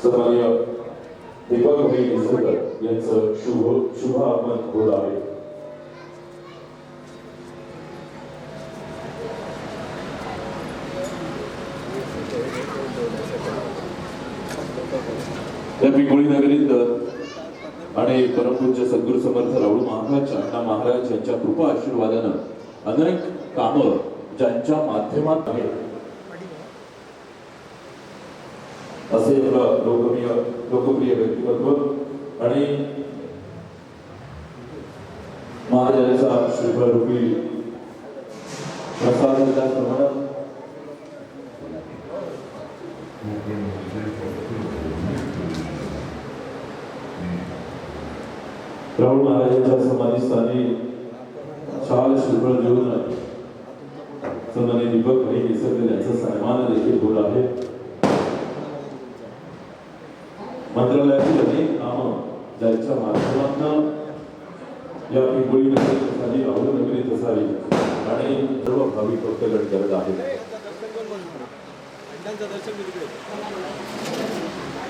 सन्माननीय दीपक भाई निसर्गर यांचं शुभ आगमन होत आहे. या पिंगुळी नगरीत आणि परमपूज्य सद्गुरू समर्थ राहुल महाराज अण्णा महाराज यांच्या कृपा आशीर्वादानं अनेक कामं ज्यांच्या माध्यमात आहेत असे लोकप्रिय व्यक्तिमत्व आणि महाराजांचा श्रीफळ रूपी प्रसाद त्याचप्रमाणे राहुल महाराजांच्या समाधीस्थानी शाल श्रीफळ देऊन सन्माननीय दीपक भाई निसर्गर यांचा सन्मान देखील होत आहे. मंत्रालयातील अनेक कामं ज्यांच्या माध्यमातून या पिंपळी नगरीत असावी, राहुल नगरीत असावी आणि सर्व भाविक भक्तगण करत आहेत.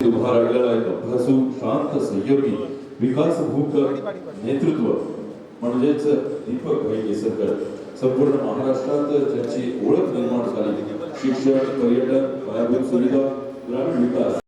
उभा राहिलेला एक अभ्यासू शांत संयोगी विकासभूक नेतृत्व म्हणजेच दीपक भाई निसर्गर संपूर्ण महाराष्ट्रात ज्यांची ओळख निर्माण झाली. शिक्षण, पर्यटन, पायाभूत सुविधा, ग्रामीण विकास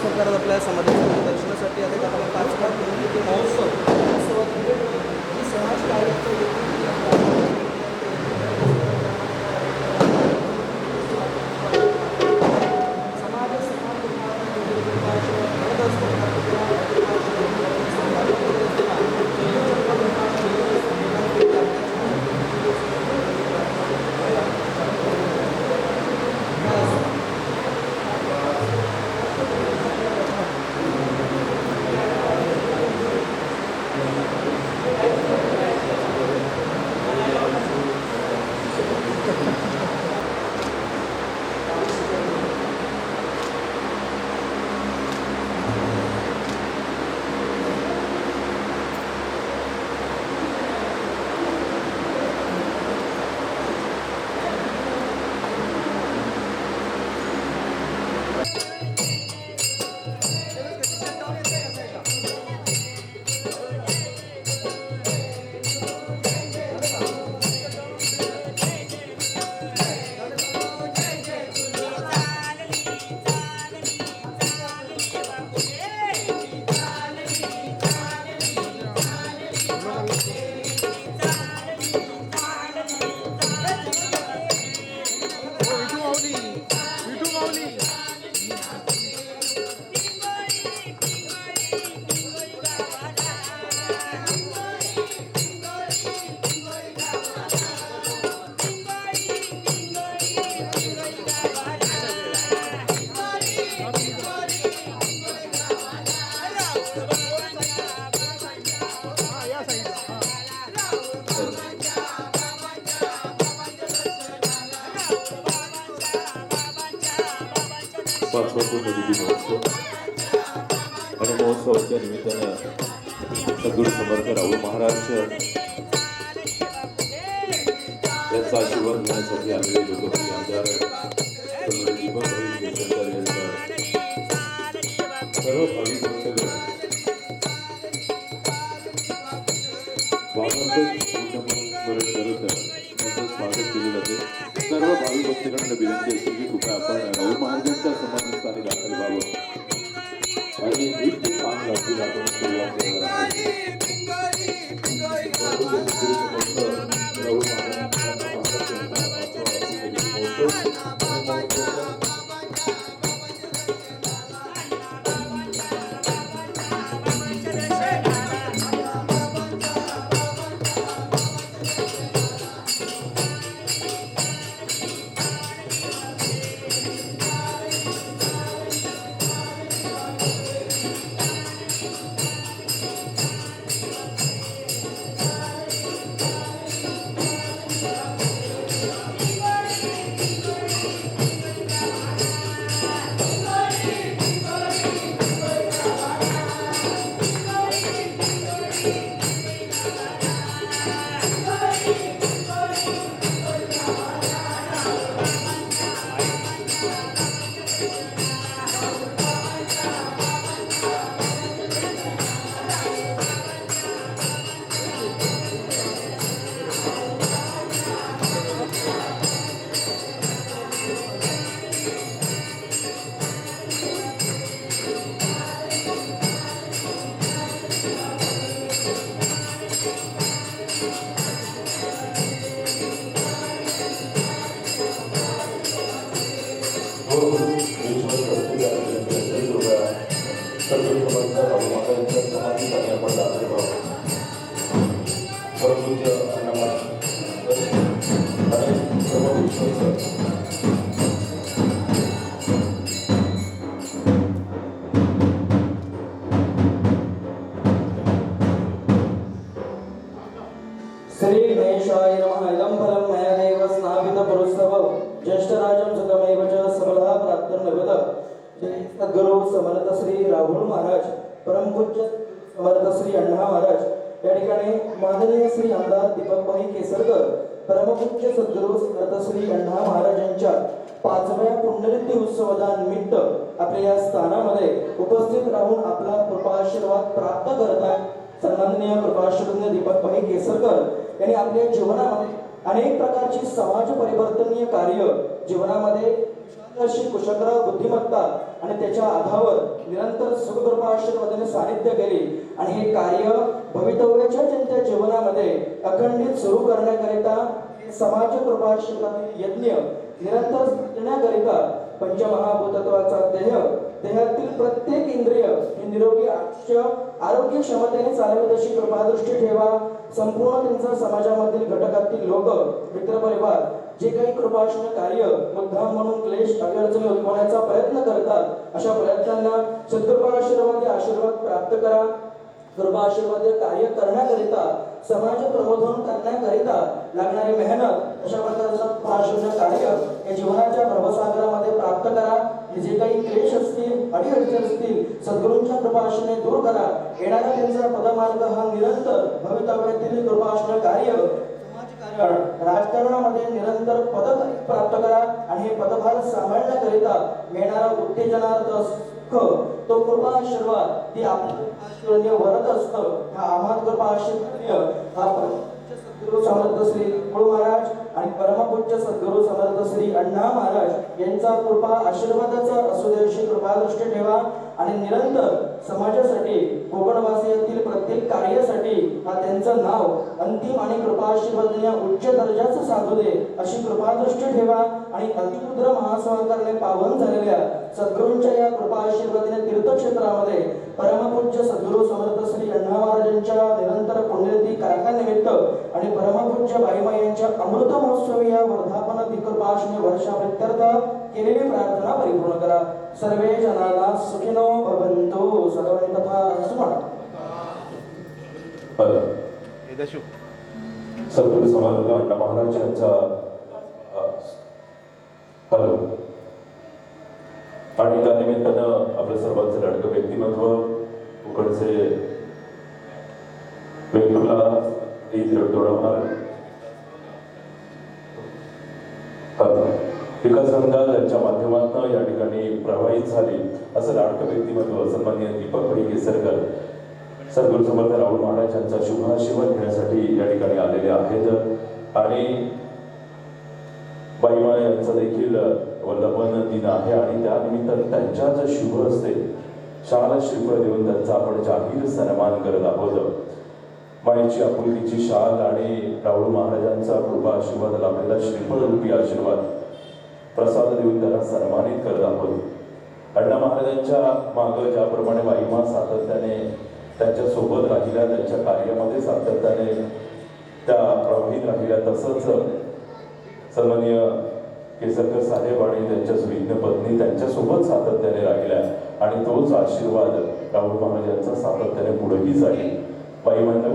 सरकार आपल्या समाजाच्या दर्शनासाठी आता आपला 5 महोत्सव समाज कार्य विठू माऊली विठू माऊली या साईडला पाचवा पुण्यतिथी महोत्सव आणि महोत्सवाच्या निमित्तानं सद्गुरू समर्थ राहुल महाराज यांचा आशीर्वाद घेण्यासाठी आलेले लोकप्रिय आमदार सन्माननीय दीपक भाई केसरकर यांचा सर्व भाविक भक्तगण स्मरण करत त्यांचं स्वागत केले जाते. सर्व भाविक भक्तगणांना विनंती असेल की कृपया आपण राहुल महाराजांच्या समाधीस्थानी दाखल व्हावं आणि एक सांग घालून आपण सुरुवात करणार आहोत. राहुल श्री गणेशाय नमः. इदं फलं मया देव स्नापितपुरुस्तव ज्येष्ठराजं सुखमेव च समलः प्राप्तर्नवद. सद्गुरु समर्थ श्री राहुल महाराज, परमपूज्य समर्थ श्री अण्णा महाराज, या ठिकाणी माननीय श्री आमदार दीपकभाई केसरकर, परमपूज्य सद्गुरु समर्थ श्री अण्णा महाराज यांच्या 5व्या पुण्यतिथी उत्सवानिमित्त आपल्या या स्थानामध्ये उपस्थित राहून आपला कृपाशीर्वाद प्राप्त करतात. सन्माननीय कृपाशीर्वाद दीपकभाई केसरकर यांनी आपल्या जीवनामध्ये अनेक प्रकारची समाज परिवर्तनीय कार्य जीवनामध्ये अशी कुशलता बुद्धिमत्ता आणि त्याच्या आधारावर निरंतर सुखकृपा आशीर्वादाने सानिध्य केले आणि हे कार्य भवितव्याच्या त्यांच्या जीवनामध्ये अखंडित सुरू करण्याकरिता समाज कृपा आशीर्वाद यज्ञ निरंतर करण्याकरिता पंचमहाभूतत्वाचा देहातील प्रत्येक इंद्रिय हे निरोगी आरोग्य क्षमतेने चालवेल अशी कृपादृष्टी ठेवा. संपूर्ण त्यांचा समाजामधील घटकातील लोक मित्र परिवार जे काही कृपाशून्य कार्य मुद्दाम म्हणून क्लेश अडचणी उद्भवण्याचा प्रयत्न करतात अशा प्रयत्नांना सद्गुरू आशीर्वाद प्राप्त करा. कृपा आशीर्वाद कार्य करण्याकरिता समाज प्रबोधन करण्याकरिता लागणारी मेहनत अशा प्रकारचं कृपाशून्य कार्य या जीवनाच्या प्रभसागरामध्ये प्राप्त करा. जे काही क्लेश असतील अडीअडचणी असतील सद्गुरूंच्या कृपाशूने दूर करा. येणारा त्यांचा पदमार्ग हा निरंतर भवितव्यातील कृपाशून्य कार्य राजकारणामध्ये निरंतर पद प्राप्त करा आणि हे पदभार सांभाळण्याकरिता मिळणारा उत्तेजनार्थ तो कृपा आशीर्वाद ती आपल्या वरत असतं. हा आम्हाला कृपा आशीर्वाद हा सद्गुरू समर्थ श्री गुरु महाराज आणि परमपूज्य सद्गुरू समर्थ श्री अण्णा महाराज यांचा कृपा आशीर्वादाचा असू दे अशी कृपादृष्टी ठेवा आणि निरंतर समाजासाठी कोकणवासियातील प्रत्येक कार्यासाठी हा त्यांचं नाव अंतिम आणि कृपा आशीर्वादनीय उच्च दर्जाचं साधू दे अशी कृपादृष्टी ठेवा आणि अतिरुद्र महास्वाकाराने पावन झालेल्या सद्गुरूंच्या या कृपा आशीर्वादीने तीर्थक्षेत्रामध्ये परमपूज्य सद्गुरू समर्थ श्री अण्णा महाराजांच्या निरंतर पुण्यतिथी कारकानिमित्त आणि परमपूज्य बाईमाई यांच्या अमृत महोत्सवी या वर्धापन दिकृपाशने वर्षाप्रित्यर्थ केलेली प्रार्थना परिपूर्ण करा. सर्वे जनाला सुखिनो भवन्तु. सर्वांनी तथा स्मरण. सद्गुरू समर्थ अण्णा महाराज यांचा हॅलो आणि त्या निमित्तानं आपल्या सर्वांचं लाडकं व्यक्तिमत्व उकडचे वेगवेगळा विकास गंगा यांच्या माध्यमातून या ठिकाणी प्रवाहित झाली असं लाडकं व्यक्तिमत्व सन्माननीय दीपक भाई केसरकर सद्गुरू समर्थ राहुल महाराज यांचा शुभाशीर्वाद घेण्यासाठी या ठिकाणी आलेले आहेत आणि बाईमा यांचा देखील वर्धापन दिन आहे आणि त्या निमित्तानं त्यांच्याच शुभ हस्ते शाळा श्रीफळ देऊन त्यांचा आपण जाहीर सन्मान करत आहोत. माईची आपुलकीची शाल आणि राहुल महाराजांचा कृपा आशीर्वाद लाभलेला श्रीफळ रूपी आशीर्वाद प्रसाद देऊन त्यांना सन्मानित करत आहोत. अण्णा महाराजांच्या मागं ज्याप्रमाणे बाईमा सातत्याने त्यांच्या सोबत राहिल्या त्यांच्या कार्यामध्ये सातत्याने त्या प्रभावित राहिल्या तसंच सन्माननीय केसरकर साहेब आणि त्यांच्या सुविज्ञ पत्नी त्यांच्यासोबत सातत्याने राहिल्या आणि तोच आशीर्वाद राहुल महाराजांचा सातत्याने पुढेही जाईल. बाईमांना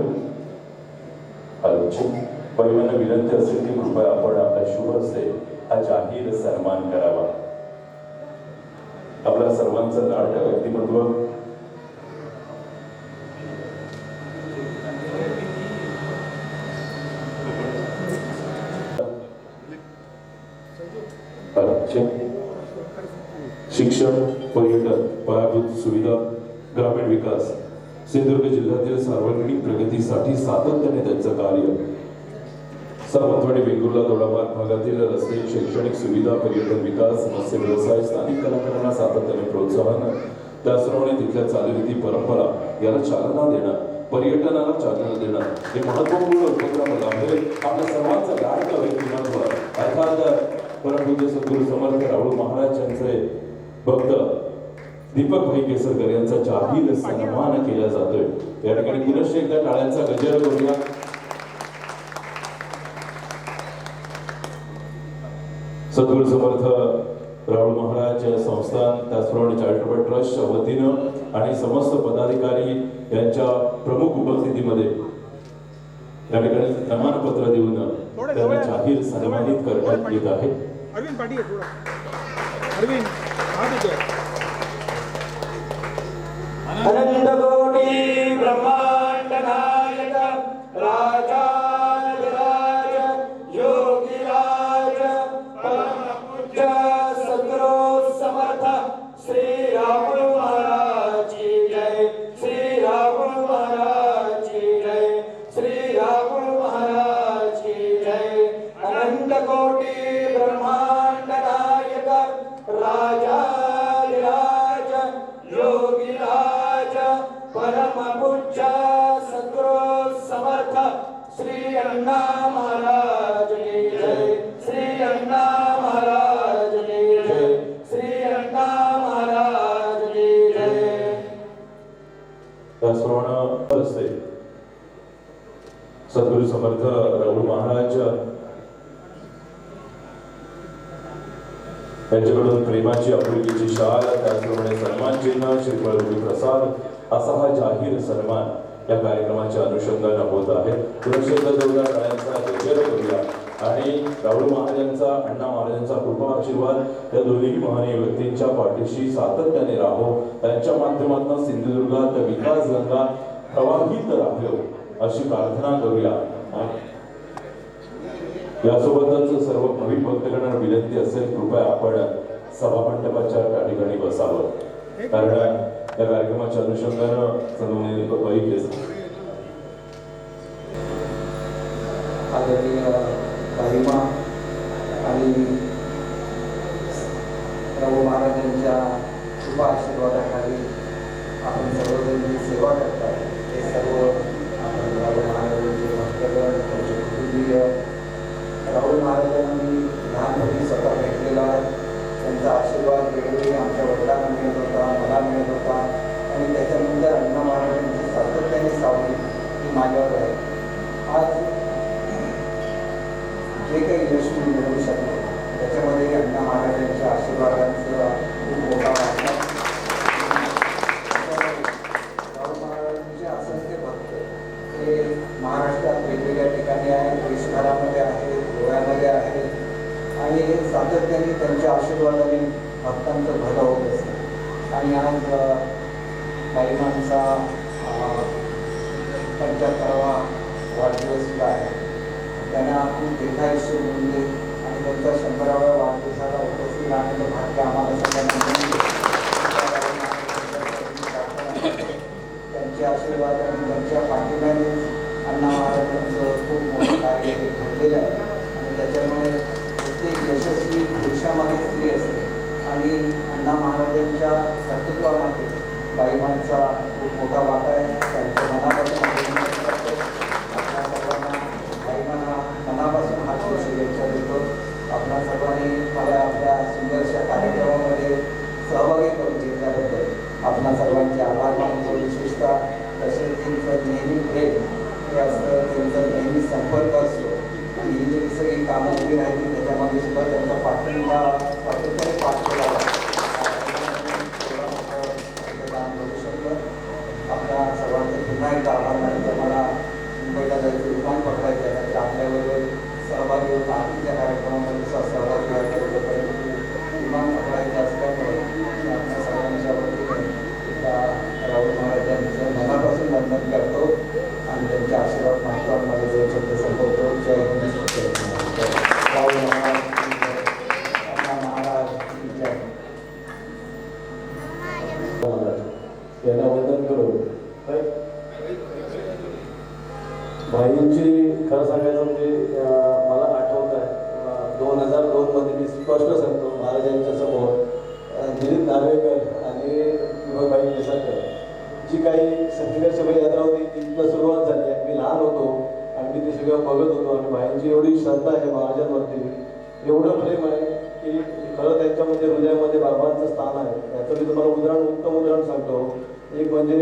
विनंती असेल की कृपया आपण आपल्या शुभ हस्ते हा जाहीर सन्मान करावा. आपल्या सर्वांचं लाडकं व्यक्तिमत्व शिक्षण, पर्यटन, पायाभूत सुविधा, ग्रामीण विकास, सिंधुदुर्ग जिल्ह्यातील सार्वजनिक प्रगतीसाठी सातत्याने त्यांचं कार्य. सावंतवाडी वेंगुर्ला दोडामार्ग भागातील रस्ते, शैक्षणिक सुविधा, पर्यटन विकास, मत्स्य व्यवसाय, स्थानिक कलाकारांना सातत्याने प्रोत्साहन, त्याचप्रमाणे तिथल्या चालीरीती परंपरा याला चालना देणं, पर्यटनाला चालना देणं हे महत्वपूर्ण उपक्रम आहे. आपल्या सर्वांचं लाडकं व्यक्तिमत्व अर्थात परमपूज्य सद्गुरू समर्थ राहुल महाराज यांचे भक्त दीपक भाई केसरकर यांचा जाहीर सन्मान केला जातोय. या ठिकाणी पुनश्च एकदा टाळ्यांचा गजर करूया. सद्गुरू समर्थ राहुल महाराज संस्थान त्याचप्रमाणे चॅरिटेबल ट्रस्टच्या वतीनं आणि समस्त पदाधिकारी यांच्या प्रमुख उपस्थितीमध्ये या ठिकाणी प्रमाणपत्र देऊन त्यांना जाहीर सन्मानित करण्यात येत आहे. अरविंद पाटील थोडा अरविंद हात येतोय. अनंत कोटी ब्रह्मांड नायक राजाधिराज योगीराज परमपूज्य सद्गुरू समर्थ श्री राहुल महाराज की जय. श्री राहुल महाराज की जय. श्री राहुल महाराज की जय. अनंत कोटी ब्रह्मांड नायक राजाधिराज योगीराज परमपूज्य सद्गुरू समर्थ श्री अण्णा महाराज की जय. श्री अण्णा महाराज की जय. श्री अण्णा महाराज की जय. त्याचप्रमाणे असते सद्गुरू समर्थ राहुल महाराज त्यांच्याकडून प्रेमाची आपुलकीची शाल, त्याचप्रमाणे सन्मान चिन्ह, श्रीफळ प्रसाद असा हा जाहीर सन्मान या कार्यक्रमाच्या अनुषंगाने होत आहे. पुनश्च जोरदार टाळ्यांचा गजर करूया आणि राहुल महाराजांचा, अण्णा महाराजांचा कृपा आशीर्वाद या दोन्ही महानीय व्यक्तींच्या पाठीशी सातत्याने राहो. त्यांच्या माध्यमातून सिंधुदुर्गात विकास गंगा प्रवाहित राहो अशी प्रार्थना करूया. यासोबतच सर्व भाविक भक्तगणांना विनंती असेल कृपया आपण सभामंडपाच्या त्या ठिकाणी बसावं, कारण या कार्यक्रमाच्या अनुषंगानं सन्माननीय दीपक भाई केसरकर आदरणीय गरिमा आणि प्रभू महाराजांच्या कृपा आशीर्वादाखाली आपण सर्वजण जी सेवा करतात ते सर्व आपण राहुल महाराजांचे भक्तगण त्यांचे कुटुंबीय राहुल महाराजांनी लहानपणी स्वतः भेटलेला आहे. त्यांचा आशीर्वाद वेळोवेळी आमच्या वडिलांना मिळत होता, मला मिळत होता आणि त्याच्यानंतर अण्णा महाराजांची सातत्याने सावली ही माझ्यावर आहे. आज जे काही यश मी मिळवू शकतो त्याच्यामध्ये अण्णा महाराजांच्या आशीर्वादांचा खूप मोठा वाटा. राहुल महाराजांचे असंख्य भक्त हे महाराष्ट्रात वेगवेगळ्या ठिकाणी आहेत, देशभरामध्ये आहेत, गोव्यामध्ये आहेत आणि सातत्याने त्यांच्या आशीर्वादाने भक्तांचं भलं होत असतं. आणि आज गरिमांचा 75वा वाढदिवस सुद्धा आहे. त्यांना खूप दीर्घायुष्य मिळून दे आणि त्यांच्या 100व्या वाढदिवसाला उपस्थित राहण्याचं भाग्य आम्हाला सगळ्यांना मिळून दे. त्यांचे आशीर्वाद आणि त्यांच्या पाठिंब्याने अण्णा महाराजांचं खूप मोठं कार्य हे घडलेलं आहे आणि त्याच्यामुळे प्रत्येक यशस्वी पुरुषामागे स्त्री असते आणि अण्णा महाराजांच्या कर्तृत्वामध्ये गरिमांचा खूप मोठा वाटा आहे. त्यांच्या मनापासून आपल्या सर्वांना गरिमांना मनापासून हार्दिक शुभेच्छा देतो. आपल्या सर्वांनी मला आपल्या सुंदरशा कार्यक्रमामध्ये सहभागी करून घेतल्याबद्दल आपल्या सर्वांचे आभार मानतो. विशेषतः तसेच त्यांचं नेहमी प्रेम हे असतं, त्यांचा नेहमी संपर्क असतो आणि ही जी सगळी कामं उभी राहिली त्याच्यामध्ये सुद्धा त्यांचा पाठिंबा सातत्याने पाठवला करू शकलं. आपल्या सर्वांचे पुन्हा एकदा आभार मानतो. मला मुंबईला जायचं विमान पकडायचं आहे तर आपल्याबरोबर सहभागी होता आधीच्या कार्यक्रमामध्ये सहभागी व्हायचं होतं, परंतु विमान पकडायचं असल्यामुळे आपल्या सर्वांच्या वतीने एकदा राहुल महाराजांचं मनापासून वंदन करतो आणि त्यांचे आशीर्वाद मागतो आणि माझे दोन शब्द संपवतो. जय हिंद. राहुल महाराज अण्णा महाराज जय. यांना वंदन करू. भाईंची खरं सांगायचं म्हणजे मला आठवत आहे 2002 मध्ये मी स्पष्ट सांगतो महाराजांच्या समोर दिलीप नार्वेकर आणि विभागभाई केसरकर जी काही संघर्षमय यात्रा होती तिथनं सुरुवात झाली आहे. मी लहान होतो आणि मी ते सगळं बघत होतो आणि भाईंची एवढी श्रद्धा आहे महाराजांवरती, एवढं प्रेम आहे की खरं त्यांच्यामध्ये हृदयामध्ये बाबांचं स्थान आहे. याचं मी तुम्हाला उत्तम उदाहरण सांगतो. एक म्हणजे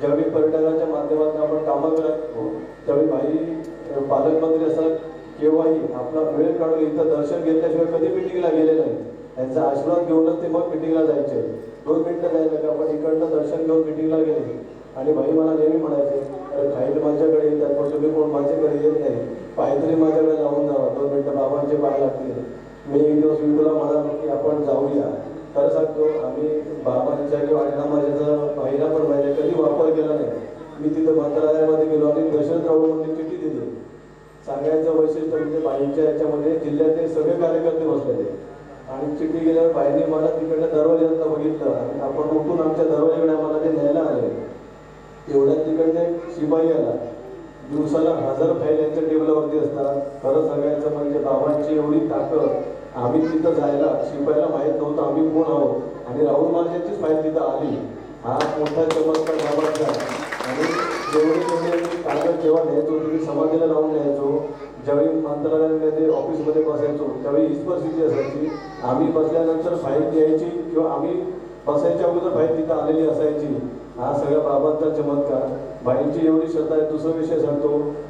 ज्यावेळी पर्यटनाच्या माध्यमातून आपण कामं करतो त्यावेळी भाई पालकमंत्री असतात केव्हाही आपला वेळ काढून इथं दर्शन घेतल्याशिवाय कधी मिटिंगला गेले नाही. त्यांचा आशीर्वाद घेऊनच ते मग मिटिंगला जायचे. 2 मिनिटं जायला का आपण इकडनं दर्शन घेऊन मिटिंगला गेले आणि भाई मला नेहमी म्हणायचे अरे फाईल माझ्याकडे येतात पण तुम्ही कोण माझ्याकडे येत नाही, पाय तरी माझ्याकडे लावून जावा, 2 मिनिटं बाबांचे पाय लागतील. मी एक दिवस विंडूला म्हणालो की आपण जाऊया. खरं सांगतो आम्ही बाबांच्या किंवा अण्णा माझ्याचा पाहिला पण पाहिजे कधी वापर केला नाही. मी तिथं मंत्रालयामध्ये गेलो आणि दशरथ राऊळ मध्ये चिठ्ठी दिली. सांगायचं वैशिष्ट्य म्हणजे बाईंच्या याच्यामध्ये जिल्ह्यातले सगळे कार्यकर्ते बसलेले आणि चिठ्ठी गेल्यावर बाईंनी मला तिकडल्या दरवाज्यात बघितलं आणि आपण उठून आमच्या दरवाजाकडे आम्हाला ते न्यायला आले. तेवढ्यात तिकडे शिपाई आला. दिवसाला 1000 फाईल यांच्या टेबलावरती असतात. खरं सांगायचं म्हणजे बाबांची एवढी ताकद, आम्ही तिथं जायला शिपाईला माहीत नव्हतं आम्ही कोण आहोत आणि राहुल महाराजांचीच फाईल तिथं आली. हा मोठा चमत्कार बाबांचा. आणि जेवढे कागद जेव्हा न्यायचो तुम्ही समाधीला लावून न्यायचो, ज्यावेळी मंत्रालयामध्ये ऑफिसमध्ये बसायचो त्यावेळी हीच परिस्थिती असायची. आम्ही बसल्यानंतर फाईल द्यायची किंवा आम्ही बसायच्या अगोदर फाईल तिथं आलेली असायची. हा सगळा बाबांचा चमत्कार. बाईंची एवढी श्रद्धा आहे. दुसरा विषय सांगतो,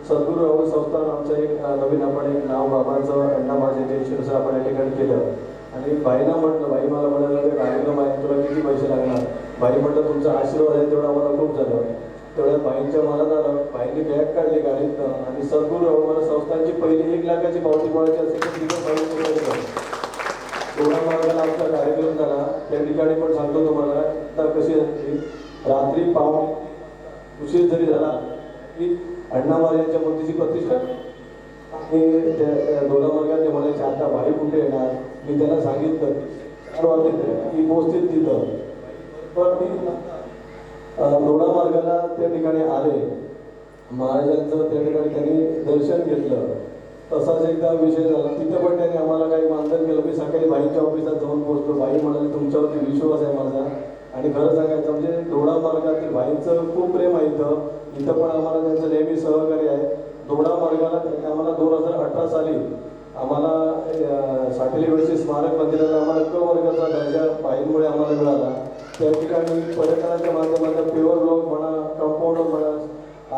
सद्गुरू राहुल संस्थान आमचं एक नवीन आपण एक नाव बाबांचं अण्णा माझ्या इन्शुरन्स आपण या ठिकाणी केलं आणि बाईंना म्हटलं, बाई मला म्हणाले गाडीला माहिती तुला किती पैसे लागणार. बाई म्हटलं तुमचा आशीर्वाद आहे तेवढा आम्हाला खूप झालं. तेवढ्यात बाईंच्या मनात आलं. बाईंनी बॅग काढली गाडीतनं आणि सद्गुरू राहुल मला संस्थांची पहिली 1 लाखाची पावती पळायची असेल तर तिथं बाईंचं थोडा मार्गाला आमचा कार्यक्रम झाला. त्या ठिकाणी पण सांगतो तुम्हाला आता कशी असते, रात्री पाऊण उशीर जरी झाला की अण्णा महाराजांच्या मूर्तीची प्रतिष्ठा आणि त्या दोला मार्गात ते म्हणायचे आता भाई कुठे येणार. मी त्यांना सांगितलं 4 वाजले की पोहोचतील तिथं. पण मी दोडा मार्गाला त्या ठिकाणी आले. महाराजांचं त्या ठिकाणी त्यांनी दर्शन घेतलं तसाच एकदा विषय झाला, तिथं पण त्यांनी आम्हाला काही मानधन केलं. मी सकाळी भाईच्या ऑफिसात जाऊन पोहोचलो. भाई म्हणाले तुमच्यावरती विश्वास आहे माझा. आणि खरं सांगायचं म्हणजे दोडा मार्गातील भाईंचं खूप प्रेम आहे इथं पण आम्हाला त्यांचं नेहमी सहकार्य आहे. दोडा मार्गाला त्यांनी आम्हाला 2018 साली आम्हाला साठेलीगडचे स्मारक मंदिराला आम्हाला क वर्गाचा दर्जा भाईंमुळे आम्हाला मिळाला. त्या ठिकाणी पर्यटनाच्या माध्यमातून प्युअर ब्लॉक म्हणा, कंपाऊंड म्हणा,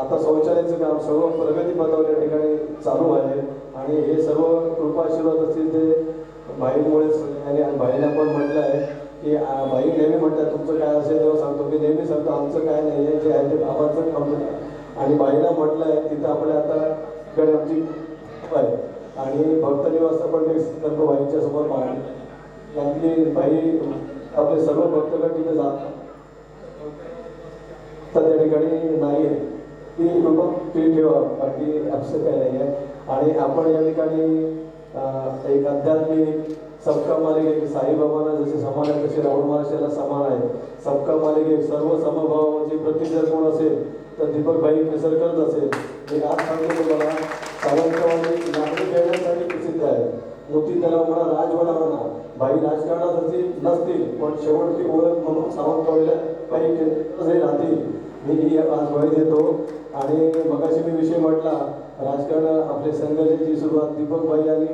आता शौचालयाचं काम सर्व प्रगतीपथावर या ठिकाणी चालू आहे. आणि हे सर्व कृपाशीर्वाद असतील ते भाईंमुळेच. आणि भाईंना पण म्हटलं आहे की भाई नेहमी म्हणतात तुमचं काय असेल तेव्हा सांगतो. मी नेहमी सांगतो आमचं काय नाही आहे, जे आहे ते बाबाचं काम. आणि भाईला म्हटलं आहे तिथं आपल्या आता कडे आमची आहे आणि भक्त निवासचा पण एक संकल्प भाईंच्या समोर मांडला. त्यातली भाई आपले सर्व भक्तगण तिथे जातात तर त्या ठिकाणी नाही आहे ती कृपा तुम्ही ठेवा, बाकी असं काय नाही आहे. आणि आपण या ठिकाणी एक आध्यात्मिक सबका मालिक एक साईबाबांना जसे समान आहे तसे राहुल महाराष्ट्राला समान आहे. सबका मालिक एक सर्व समभावाची प्रतीक जर कोण असेल तर दीपक भाई केसरकरच असेल. मी आज सांगतो तुम्हाला सावंतवाडी नागरिक खेळण्यासाठी प्रसिद्ध आहे. मोती तलाव म्हणा, राजवाडा म्हणा, भाई राजकारणात नसतील पण शेवटची ओळख म्हणून सावंतवाडीला काही हे राहतील. मी आज वय देतो. आणि मगाशी मी विषय म्हटला राजकारण आपले संघर्षाची सुरुवात दीपक भाई आणि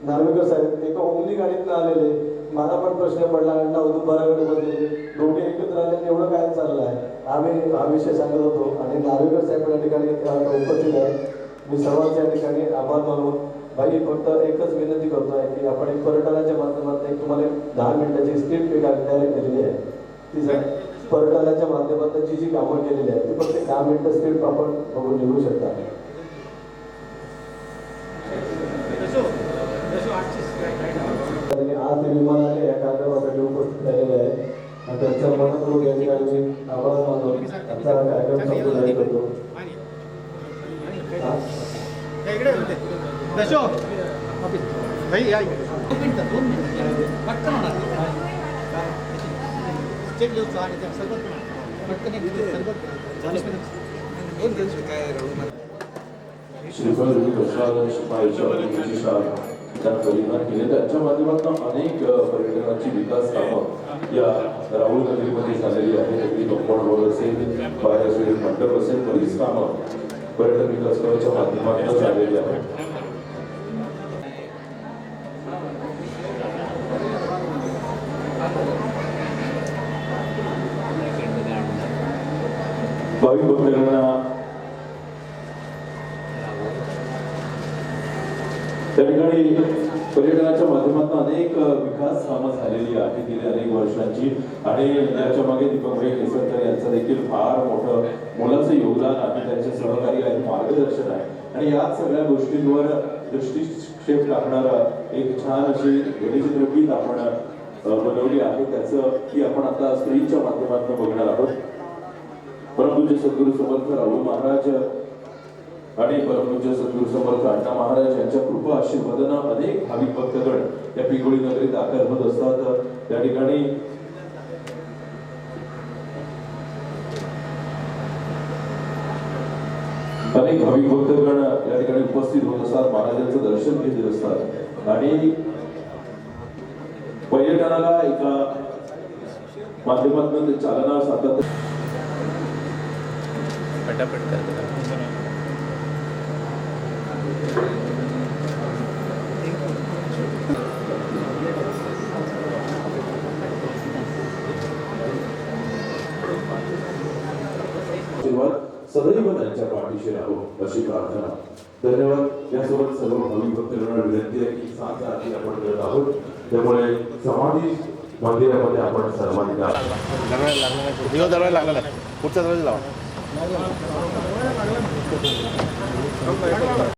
नार्वेकर साहेब एका ओमली गाडीतनं आलेले. मला पण प्रश्न पडला अण्णा उदुंबाराकडे बदलले दोघे एकत्र आल्याने एवढं काय चाललं आहे आम्ही हा विषय सांगत होतो. आणि नार्वेकर साहेब या ठिकाणी उपस्थित आहेत. मी सर्वांच्या ठिकाणी आभार मानून भाई फक्त एकच विनंती करतो आहे की आपण एक पर्यटनाच्या माध्यमातून एक तुम्हाला 10 मिनिटाची स्क्रिप्ट तयार केलेली आहे. ती पर्यटनाच्या माध्यमातून जी कामं केलेली आहेत ती फक्त 10 मिनिटं स्क्रिप्ट आपण बघून निघू शकता. आज ते विमानाने या कार्यक्रमासाठी उपस्थित झालेले आहे आणि त्यांच्या मनपूर्वक या ठिकाणी आभार मानून आजचा कार्यक्रम संपन्न करतो. श्रीफळ प्रसाद शिपाईच्या अभिनेची शाळा त्या परिधान केले. त्यांच्या माध्यमातून अनेक पर्यटनाची विकास कामं या राहुल नगरीमध्ये झालेली आहेत. अगदी कंपाऊंड रोड असेल, बाहेर असेल, मंडप असेल, बरीच कामं पर्यटन विकास करायच्या माध्यमातून झालेली आहेत. भाविक भक्तांना त्या ठिकाणी पर्यटनाच्या माध्यमातून अनेक विकास कामं झालेली आहेत गेल्या अनेक वर्षांची. आणि याच्या मागे दीपकभाई केसरकर यांचं देखील फार मोठं मोलाचं योगदान आहे. त्यांचे सहकारी आहे, मार्गदर्शन आहे. आणि या सगळ्या गोष्टींवर दृष्टिक्षेप टाकणारा एक छान अशी ध्वनिचित्रफीत आपण बनवली आहे. त्याचं की आपण आता स्क्रीनच्या माध्यमातून बघणार आहोत. परमपूज्य सद्गुरू समर्थ राहुल महाराज आणि परमपूज्य सद्गुरू समर्थ अण्णा महाराज यांच्या कृपा आशीर्वादानं अनेक भाविक भक्तगण या पिंगोळी नगरीत दाखल होत असतात. त्या ठिकाणी अनेक भाविक भक्तगण या ठिकाणी उपस्थित होत असतात, महाराजांचं दर्शन घेत असतात. आणि पर्यटनाला एका माध्यमातून चालना सातत्य पटापट करतो. सदैव त्यांच्या पाठीशी राहो अशी प्रार्थना. धन्यवाद. यासोबत सर्व भाविक भक्तांना विनंती आहे की 7 तारखेला आपण करत आहोत, त्यामुळे समाधी मंदिरामध्ये आपण सर्वांनी दरवाजा लागला पुढचा दरवाजा लावा.